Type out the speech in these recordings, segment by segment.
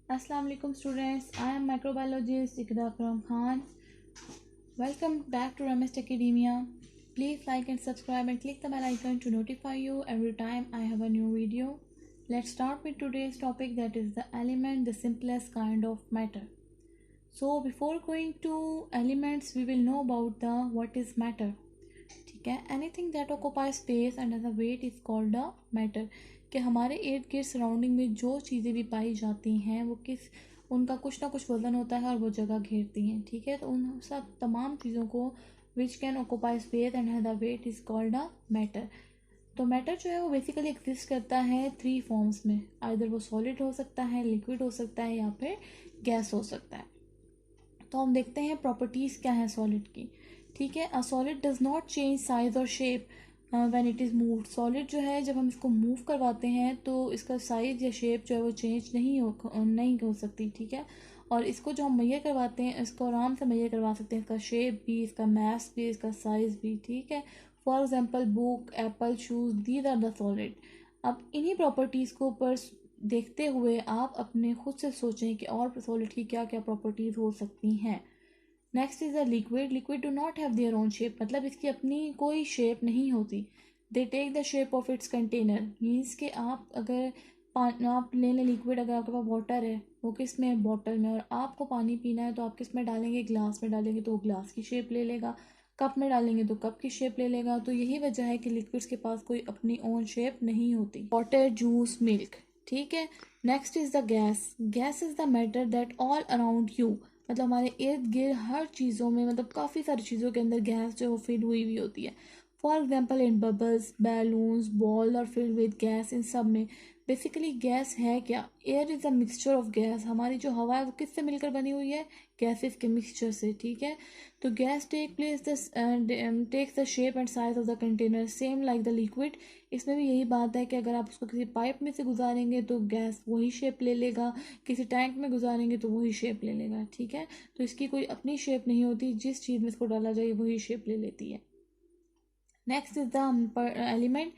Assalamu alaikum students. I am microbiologist Iqra Akram Khan. Welcome back to Ramest Academia. Please like and subscribe and click the bell icon to notify you every time I have a new video. Let's start with today's topic, that is the element, the simplest kind of matter. So before going to elements, we will know about the what is matter. ठीक है, anything that occupy space and as a weight is called a matter. कि हमारे इर्द गिर्द surrounding में जो चीज़ें भी पाई जाती हैं वो उनका कुछ ना कुछ वजन होता है और वो जगह घेरती हैं। ठीक है, तो उन सब तमाम चीज़ों को which can occupy space and have the weight is called a matter. तो मैटर जो है वो बेसिकली एग्जिस्ट करता है थ्री फॉर्म्स में, आइदर वो सॉलिड हो सकता है, लिक्विड हो सकता है या फिर गैस हो सकता है। तो हम देखते हैं प्रॉपर्टीज़ क्या है सॉलिड की। ठीक है, a solid does not change size और shape when it is move. Solid जो है जब हम इसको मूव करवाते हैं तो इसका साइज या शेप जो है वो चेंज नहीं हो सकती। ठीक है, और इसको जो हम मेजर करवाते हैं इसको आराम से मेजर करवा सकते हैं, इसका शेप भी, इसका मास भी, इसका साइज भी। ठीक है, for example book, apple, shoes, these are the solid. अब इन्हीं प्रॉपर्टीज़ को पर देखते हुए आप अपने खुद से सोचें कि और सॉलिड की क्या क्या प्रॉपर्टीज़ हो सकती हैं। Next is a liquid. Liquid do not have their own shape, मतलब इसकी अपनी कोई शेप नहीं होती। They take the shape of its container, means कि आप अगर आप ले लें लिक्विड, अगर आपके पास वाटर है वो किस में, बॉटल में, और आपको पानी पीना है तो आप किस में डालेंगे, ग्लास में डालेंगे तो वो ग्लास की शेप ले लेगा, कप में डालेंगे तो कप की शेप ले लेगा। तो यही वजह है कि लिक्विड्स के पास कोई अपनी ओन शेप नहीं होती। Water, juice, milk. ठीक है, next is the gas. Gas is the matter that all around you, मतलब हमारे इर्द गिर्द हर चीज़ों में, मतलब काफ़ी सारी चीज़ों के अंदर गैस जो है वो फिल हुई हुई होती है। For example in bubbles, balloons, ball और फिल्ड विद गैस, इन सब में बेसिकली गैस है क्या, air is a mixture of gas. हमारी जो हवा है वो किससे मिलकर बनी हुई है, गैसेस के मिक्सचर से। ठीक है, तो gas takes the shape and size of the container same like the liquid. इसमें भी यही बात है कि अगर आप उसको किसी पाइप में से गुजारेंगे तो गैस वही शेप ले लेगा, किसी टैंक में गुजारेंगे तो वही शेप ले लेगा। ठीक है, तो इसकी कोई अपनी शेप नहीं होती, जिस चीज़ में इसको डाला जाए वही शेप ले लेती है। Next is the element.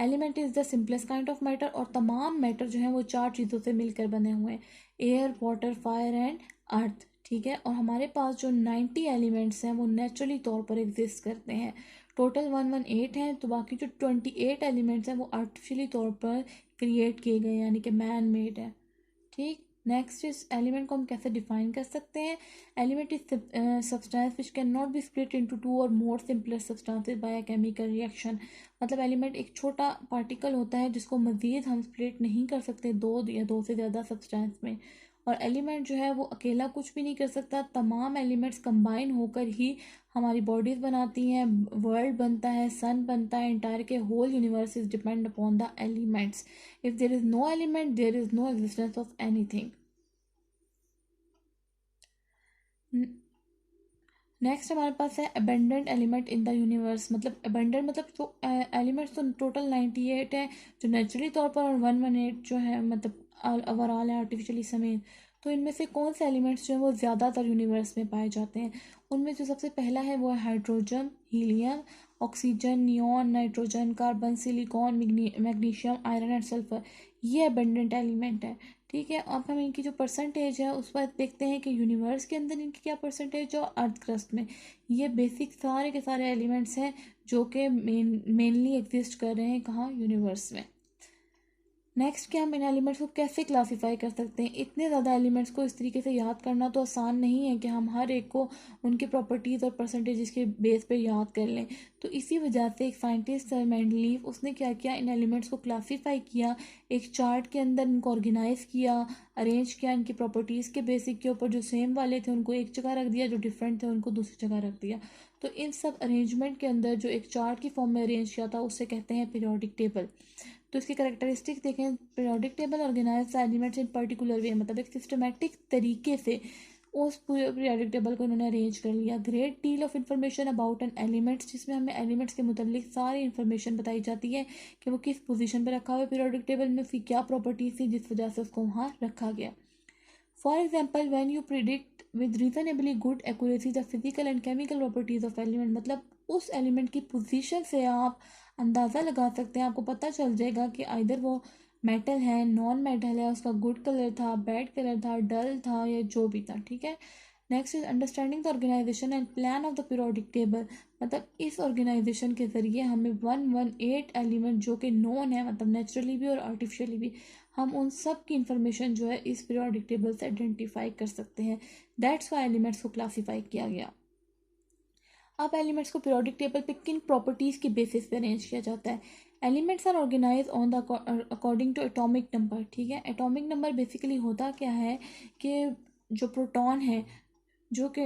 Element is the simplest kind of matter, और तमाम मैटर जो है वो चार चीज़ों से मिलकर बने हुए हैं, air, water, fire and earth. ठीक है, और हमारे पास जो 90 एलिमेंट्स हैं वो नेचुरली तौर पर एग्जिस्ट करते हैं। टोटल 118 हैं, तो बाकी जो 28 एलिमेंट्स हैं वो आर्टिफिशियली तौर पर क्रिएट किए गए यानी कि मैन मेड है। ठीक, नेक्स्ट इस एलिमेंट को हम कैसे डिफाइन कर सकते हैं। Element is substance which can not be split into two और more simpler substances by a chemical reaction. मतलब एलिमेंट एक छोटा पार्टिकल होता है जिसको मज़ीद हम स्प्लिट नहीं कर सकते दो या दो से ज़्यादा सब्सटेंस में। और एलिमेंट जो है वो अकेला कुछ भी नहीं कर सकता, तमाम एलिमेंट्स कंबाइन होकर ही हमारी बॉडीज़ बनाती हैं, वर्ल्ड बनता है, सन बनता है, इंटायर के whole universe is depend upon the elements. If there is no element there is no existence of anything. Next हमारे पास है abundant element in the universe. मतलब अबेंडेंट मतलब जो एलिमेंट्स तो टोटल 98 है जो नेचुरली तौर पर, और 118 जो है मतलब ओवरऑल है आर्टिफिशियली समेत। तो इनमें से कौन से एलिमेंट्स जो है वो ज़्यादातर यूनिवर्स में पाए जाते हैं। उनमें जो सबसे पहला है वो है hydrogen, helium, oxygen, neon, nitrogen, carbon, silicon, magnesium, iron and sulphur. ये अबेंडेंट एलिमेंट है। ठीक है, अब हम इनकी जो परसेंटेज है उस पर देखते हैं कि यूनिवर्स के अंदर इनकी क्या परसेंटेज है और अर्थ क्रस्ट में। ये बेसिक सारे के सारे एलिमेंट्स हैं जो कि मेनली एग्जिस्ट कर रहे हैं कहाँ, यूनिवर्स में। नेक्स्ट कि हम इन एलिमेंट्स को कैसे क्लासीफाई कर सकते हैं। इतने ज़्यादा एलिमेंट्स को इस तरीके से याद करना तो आसान नहीं है कि हम हर एक को उनके प्रॉपर्टीज़ और परसेंटेजेस के बेस पे याद कर लें। तो इसी वजह से एक साइंटिस्ट सर मेंडलीव उसने क्या किया, इन एलिमेंट्स को क्लासीफाई किया, एक चार्ट के अंदर इनको ऑर्गेनाइज किया, अरेंज किया, इनकी प्रॉपर्टीज़ के बेसिक के ऊपर। जो सेम वाले थे उनको एक जगह रख दिया, जो डिफरेंट थे उनको दूसरी जगह रख दिया। तो इन सब अरेंजमेंट के अंदर जो एक चार्ट की फॉर्म में अरेंज किया था उसे कहते हैं पीरियोडिक टेबल। तो इसकी करेक्टरिस्टिक्स देखें, periodic table organise elements in particular way, मतलब एक सिस्टमेटिक तरीके से उस पूरे पीरियोडिक टेबल को उन्होंने अरेंज कर लिया। Great deal of information about an elements, जिसमें हमें एलिमेंट्स के मुतालिक सारी इन्फॉर्मेशन बताई जाती है कि वो किस पोजीशन पर रखा हुआ है पीरियोडिक टेबल में, उसकी क्या प्रॉपर्टीज थी जिस वजह से उसको वहाँ रखा गया। For example when you predict with reasonably good accuracy the physical and chemical properties of element, मतलब उस एलिमेंट की पोजीशन से आप अंदाज़ा लगा सकते हैं, आपको पता चल जाएगा कि आइदर वो मेटल है, नॉन मेटल है, उसका गुड कलर था, बैड कलर था, डल था, या जो भी था, ठीक है। Next is understanding the organisation and plan of the periodic table, मतलब इस ऑर्गेनाइजेशन के ज़रिए हमें 118 एलिमेंट जो कि नोन है, मतलब नेचुरली भी और आर्टिफिशियली भी, हम उन सब की इंफॉर्मेशन जो है इस पीरियोडिक टेबल से आइडेंटिफाई कर सकते हैं। दैट्स वाई एलिमेंट्स को क्लासीफाई किया गया। अब एलिमेंट्स को पीरियोडिक टेबल पे किन प्रॉपर्टीज़ के बेसिस पे अरेंज किया जाता है। Elements are organise on the according to atomic number, ठीक है। एटॉमिक नंबर बेसिकली होता क्या है कि जो प्रोटॉन है, जो कि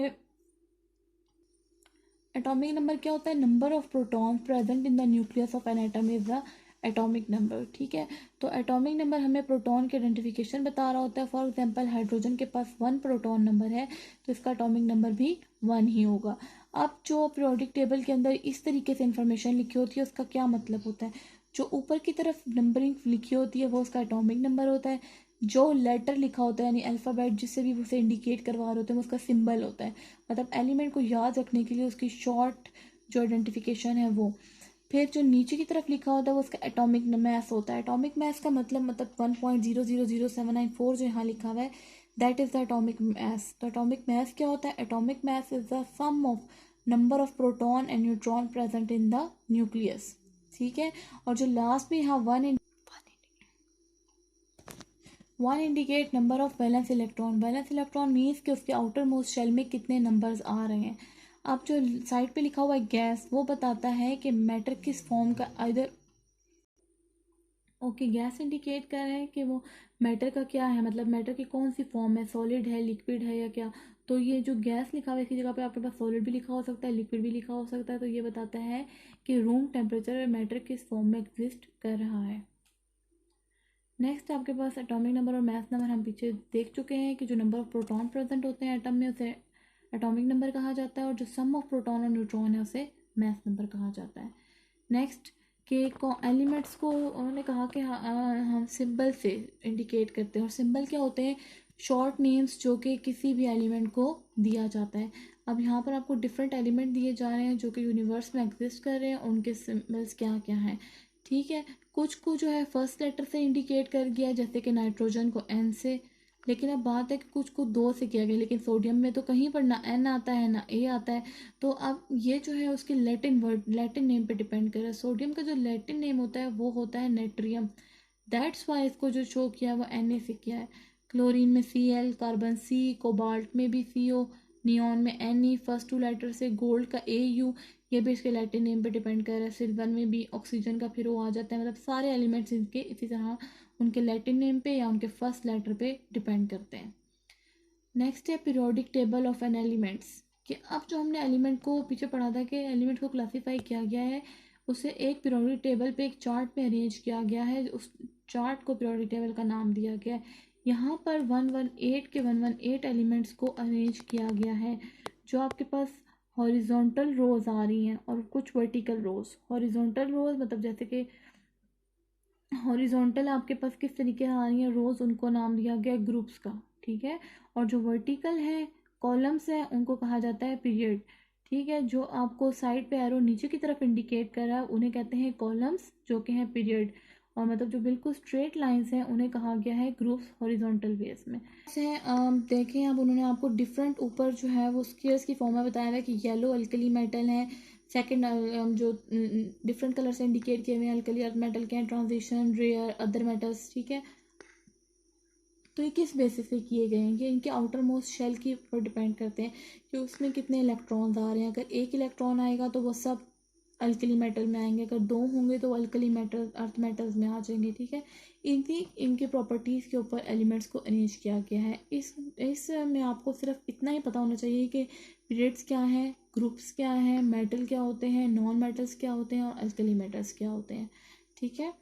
एटॉमिक नंबर क्या होता है, number of proton present in the nucleus of an atom is the atomic number, ठीक है। तो एटॉमिक नंबर हमें प्रोटॉन के आइडेंटिफिकेशन बता रहा होता है। फॉर एग्जांपल हाइड्रोजन के पास 1 प्रोटॉन नंबर है, तो इसका एटॉमिक नंबर भी 1 ही होगा। अब जो पीरियोडिक टेबल के अंदर इस तरीके से इंफॉर्मेशन लिखी होती है उसका क्या मतलब होता है, जो ऊपर की तरफ नंबरिंग लिखी होती है वो उसका एटॉमिक नंबर होता है, जो लेटर लिखा होता है यानी अल्फ़ाबेट जिससे भी उसे इंडिकेट करवा रहे होते हैं वो उसका सिंबल होता है, मतलब एलिमेंट को याद रखने के लिए उसकी शॉर्ट जो आइडेंटिफिकेशन है वो। फिर जो नीचे की तरफ लिखा होता है वो उसका एटॉमिक मास होता है। एटॉमिक मास का मतलब 1.000794 जो यहाँ लिखा हुआ है that is the atomic mass. तो एटॉमिक मास क्या होता है, atomic mass is the sum of number of proton and neutron present in the nucleus, ठीक है। और जो लास्ट में यहाँ one indicate number of valence electron. Valence electron means कि उसके आउटर मोस्ट शेल में कितने नंबर्स आ रहे हैं। अब जो साइड पे लिखा हुआ है गैस, वो बताता है कि मैटर किस फॉर्म का, इधर ओके गैस इंडिकेट कर रहा है कि वो मैटर का क्या है, मतलब मैटर की कौन सी फॉर्म है, सॉलिड है, लिक्विड है या क्या। तो ये जो गैस लिखा हुआ है इसकी जगह पे आपके पास सॉलिड भी लिखा हो सकता है, लिक्विड भी लिखा हो सकता है। तो ये बताता है कि रूम टेम्परेचर में मैटर किस फॉर्म में एग्जिस्ट कर रहा है। नेक्स्ट आपके पास एटॉमिक नंबर और मास नंबर हम पीछे देख चुके हैं कि जो नंबर ऑफ प्रोटॉन प्रेजेंट होते हैं एटम में उसे एटॉमिक नंबर कहा जाता है, और जो सम ऑफ प्रोटॉन और न्यूट्रॉन है उसे मास नंबर कहा जाता है। नेक्स्ट के एलिमेंट्स को उन्होंने कहा कि हम सिंबल से इंडिकेट करते हैं, और सिंबल क्या होते हैं, शॉर्ट नेम्स जो कि किसी भी एलिमेंट को दिया जाता है। अब यहाँ पर आपको डिफरेंट एलिमेंट दिए जा रहे हैं जो कि यूनिवर्स में एग्जिस्ट कर रहे हैं, उनके सिंबल्स क्या क्या हैं, ठीक है। कुछ को जो है फर्स्ट लेटर से इंडिकेट कर गया, जैसे कि नाइट्रोजन को एन से, लेकिन अब बात है कि कुछ को 2 से किया गया, लेकिन सोडियम में तो कहीं पर ना एन आता है ना ए आता है। तो अब ये जो है उसके लैटिन वर्ड, लैटिन नेम पे डिपेंड कर रहा है। सोडियम का जो लैटिन नेम होता है वो होता है नेट्रियम, दैट्स वाई इसको जो शो किया है वो एन ए से किया है। क्लोरीन में C L, carbon C, cobalt में भी सी ओ, नियॉन में एन ई, फर्स्ट 2 लेटर से, गोल्ड का ए यू, ये भी इसके लैटिन नेम पे डिपेंड कर रहा है। सिल्वर में भी ऑक्सीजन का फिर वो आ जाता है, मतलब सारे एलिमेंट्स इनके इसी तरह उनके लैटिन नेम पे या उनके फर्स्ट लेटर पे डिपेंड करते हैं। नेक्स्ट है periodic table of an elements, कि अब जो हमने एलिमेंट को पीछे पढ़ा था कि एलिमेंट को क्लासीफाई किया गया है, उसे एक पीरियोडिक टेबल पे एक चार्ट पे अरेंज किया गया है, उस चार्ट को पीरियोडिक टेबल का नाम दिया गया है। यहाँ पर 118 के 118 एलिमेंट्स को अरेंज किया गया है, जो आपके पास हॉरिजॉन्टल रोज आ रही हैं और कुछ वर्टिकल रोज। हॉरिजॉन्टल रोज मतलब जैसे कि हॉरिजॉन्टल आपके पास किस तरीके से आ रही है रोज, उनको नाम दिया गया ग्रुप्स का, ठीक है। और जो वर्टिकल है कॉलम्स है उनको कहा जाता है पीरियड, ठीक है। जो आपको साइड पे एरो नीचे की तरफ इंडिकेट कर रहा है उन्हें कहते हैं कॉलम्स जो कि हैं पीरियड, और मतलब जो बिल्कुल स्ट्रेट लाइंस हैं उन्हें कहा गया है ग्रुप्स हॉरिजॉन्टल बेस में। जैसे देखें अब उन्होंने आपको डिफरेंट ऊपर जो है वो स्केयर्स की फॉर्म में बताया हुआ है कि येलो अल्कली मेटल है, सेकंड जो डिफरेंट कलर से इंडिकेट किए हुए हैं अल्कली अर्थ मेटल के हैं, ट्रांजिशन रेयर अदर मेटल्स, ठीक है। तो ये किस बेसिस पे किए गए हैं, ये इनके आउटर मोस्ट शेल के ऊपर डिपेंड करते हैं कि उसमें कितने इलेक्ट्रॉन्स आ रहे हैं। अगर एक इलेक्ट्रॉन आएगा तो वो सब अल्कली मेटल में आएंगे, अगर 2 होंगे तो अल्कली मेटल अर्थ मेटल्स में आ जाएंगे, ठीक है। इनके प्रॉपर्टीज़ के ऊपर एलिमेंट्स को अरेंज किया गया है। इस में आपको सिर्फ इतना ही पता होना चाहिए कि पीरियड्स क्या हैं, ग्रुप्स क्या हैं, मेटल क्या होते हैं, नॉन मेटल्स क्या होते हैं और अल्कली मेटल्स क्या होते हैं, ठीक है।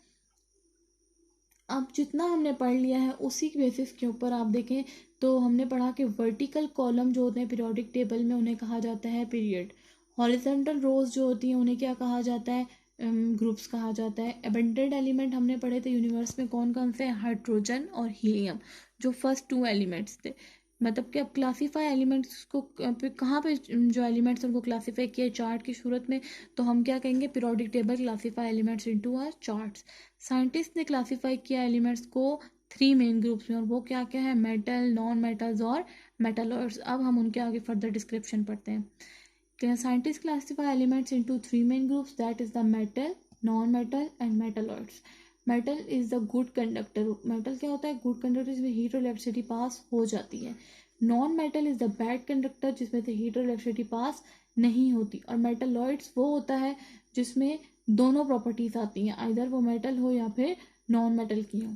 अब जितना हमने पढ़ लिया है उसी के बेसिस के ऊपर आप देखें तो हमने पढ़ा कि वर्टिकल कॉलम जो होते हैं पीरियोडिक टेबल में उन्हें कहा जाता है पीरियड। हॉरिजॉन्टल रोज जो होती हैं उन्हें क्या कहा जाता है, ग्रुप्स कहा जाता है। अबंडेंट एलिमेंट हमने पढ़े थे यूनिवर्स में कौन कौन से, हाइड्रोजन और हीलियम, जो फर्स्ट 2 एलिमेंट्स थे। मतलब कि अब क्लासीफाई एलिमेंट्स को कहाँ पे जो एलिमेंट्स उनको क्लासीफाई किया चार्ट की सूरत में, तो हम क्या कहेंगे, periodic table classify elements into are charts. Scientist ने क्लासीफाई किया एलिमेंट्स को 3 मेन ग्रुप्स में, और वो क्या क्या है, मेटल, नॉन मेटल्स और मेटलॉइड्स। अब हम उनके आगे फर्दर डिस्क्रिप्शन पढ़ते हैं। Scientist classify elements into 3 main groups, that is the metal, non metal and metalloids. Metal is the good conductor. Metal क्या होता है, गुड कंडक्टर, जिसमें हीट और इलेक्ट्रिसिटी पास हो जाती है। Non metal is the bad conductor, जिसमें से हीट और इलेक्ट्रिसिटी पास नहीं होती। और मेटलॉइड्स वो होता है जिसमें दोनों प्रॉपर्टीज आती हैं, आइदर वो मेटल हो या फिर नॉन मेटल की हो।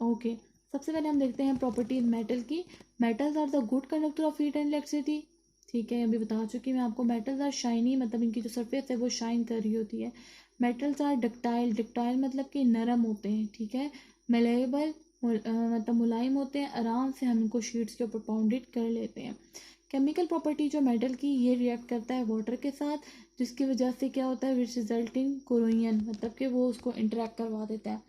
ओके, सबसे पहले हम देखते हैं प्रॉपर्टीज मेटल की। Metals are the good conductor of heat and electricity. ठीक है, अभी बता चुकी मैं आपको। मेटल्स आर शाइनी, मतलब इनकी जो सरफेस है वो शाइन कर रही होती है। मेटल्स आर डक्टाइल, डक्टाइल मतलब कि नरम होते हैं। ठीक है, मेलेबल मतलब मुलायम होते हैं, आराम से हम इनको शीट्स के ऊपर पाउंडेड कर लेते हैं। केमिकल प्रॉपर्टी जो मेटल की, ये रिएक्ट करता है वाटर के साथ, जिसकी वजह से क्या होता है, विच रिजल्ट इन कोरोजन, मतलब कि वो उसको इंटरेक्ट करवा देता है।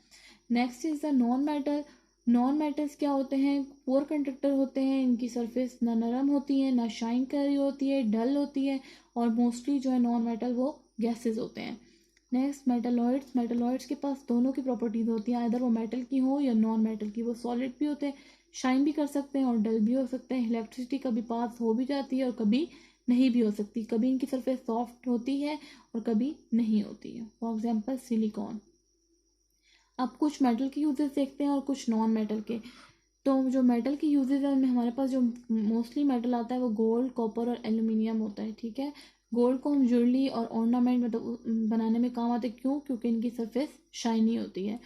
Next is the non metal. Non metals क्या होते हैं, पुअर कंडक्टर होते हैं, इनकी सरफेस ना नरम होती है, ना शाइन कर रही होती है, डल होती है, और मोस्टली जो है नॉन मेटल वो गैसेज होते हैं। Next metalloids. मेटलॉइड्स के पास दोनों की प्रॉपर्टीज होती हैं, अदर वो मेटल की हो या नॉन मेटल की। वो सॉलिड भी होते हैं, शाइन भी कर सकते हैं और डल भी हो सकते हैं। इलेक्ट्रिसिटी कभी पास हो भी जाती है और कभी नहीं भी हो सकती। कभी इनकी सरफेस सॉफ्ट होती है और कभी नहीं होती है। For example silicon. अब कुछ मेटल के यूजेस देखते हैं और कुछ नॉन मेटल के। तो जो मेटल की यूजेस है उनमें हमारे पास जो मोस्टली मेटल आता है वो गोल्ड, कॉपर और एल्यूमिनियम होता है। ठीक है, गोल्ड को हम ज्वेलरी और ऑर्नामेंट मतलब बनाने में काम आते हैं। क्यों? क्योंकि इनकी सरफेस शाइनी होती है।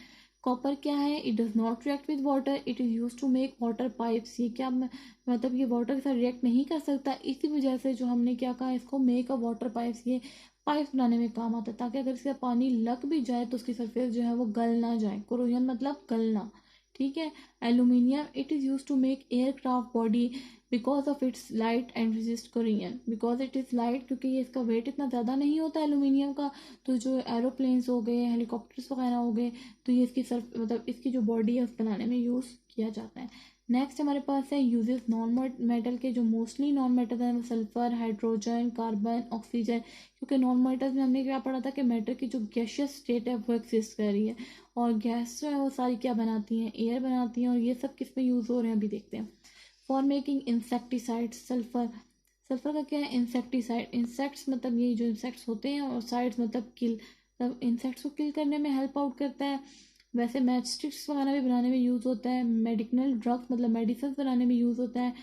कॉपर क्या है, it does not react with water, it is use to make water pipes. ये क्या मतलब ये वाटर के साथ रिएक्ट नहीं कर सकता, इसी वजह से जो हमने क्या कहा, इसको मेक अ वाटर पाइप्स, ये पाइप्स बनाने में काम आता है, ताकि अगर इसका पानी लग भी जाए तो उसकी सरफेस जो है वो गल ना जाए। कोरोजन मतलब गलना। ठीक है, aluminium, it is use to make aircraft body because of its light and resist corrosion. Because it is light, क्योंकि ये इसका वेट इतना ज़्यादा नहीं होता एल्यूमिनियम का, तो जो एरोप्लेन्स हो गए, हेलीकॉप्टर्स वगैरह हो गए, तो ये इसकी सर्फ मतलब इसकी जो बॉडी है उस बनाने में यूज़ किया जाता है। नेक्स्ट हमारे पास है यूजेस नॉन मेटल के। जो मोस्टली नॉन मेटल है वो सल्फर, हाइड्रोजन, कार्बन, ऑक्सीजन। क्योंकि नॉन मेटल्स में हमने क्या पढ़ा था कि मैटर की जो गैशियस स्टेट है वो एक्सिस्ट कर रही है, और गैस जो है वो सारी क्या बनाती हैं, एयर बनाती हैं। और ये सब किस में यूज़ हो रहे हैं अभी देखते हैं। For making insecticide, sulphur. Sulphur का क्या है, इंसेक्टिसाइड। इंसेक्ट्स मतलब ये जो इंसेक्ट्स होते हैं, और साइड्स मतलब किल, मतलब इंसेक्ट्स को किल करने में हेल्प आउट करता है। वैसे मैच स्टिक्स वगैरह भी बनाने में यूज़ होता है। मेडिकल ड्रग्स मतलब मेडिसिन बनाने में यूज़ होता है।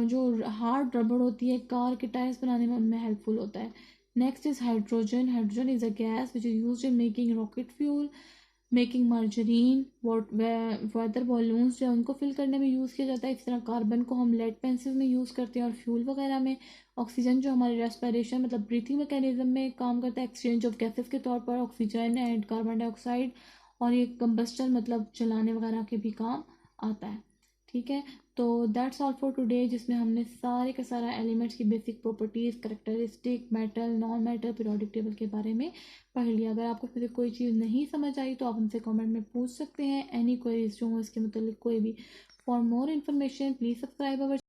जो हार्ड रबड़ होती है, कार के टायर्स बनाने में उनमें हेल्पफुल होता है। Next is hydrogen. Hydrogen is a gas which is use in making rocket fuel, making margarine, water balloons जो उनको फिल करने में यूज़ किया जाता है। इस तरह कार्बन को हम लेड पेंसिल में यूज़ करते हैं और फ्यूल वगैरह में। ऑक्सीजन जो हमारे रेस्पिरेशन मतलब ब्रीथिंग मैकेनिज्म में काम करता है, एक्सचेंज ऑफ गैसेस के तौर पर, ऑक्सीजन एंड कार्बन डाइऑक्साइड। और ये कंबस्टन मतलब जलाने वगैरह के भी काम आता है। ठीक है, तो दैट्स ऑल फॉर टुडे, जिसमें हमने सारे का सारा एलिमेंट्स की basic properties, characteristic, metal, non metal, periodic table के बारे में पढ़ लिया। अगर आपको फिर कोई चीज़ नहीं समझ आई तो आप हमसे कमेंट में पूछ सकते हैं। एनी क्वेरीज जो हो इसके मतलब कोई भी। For more information please subscribe our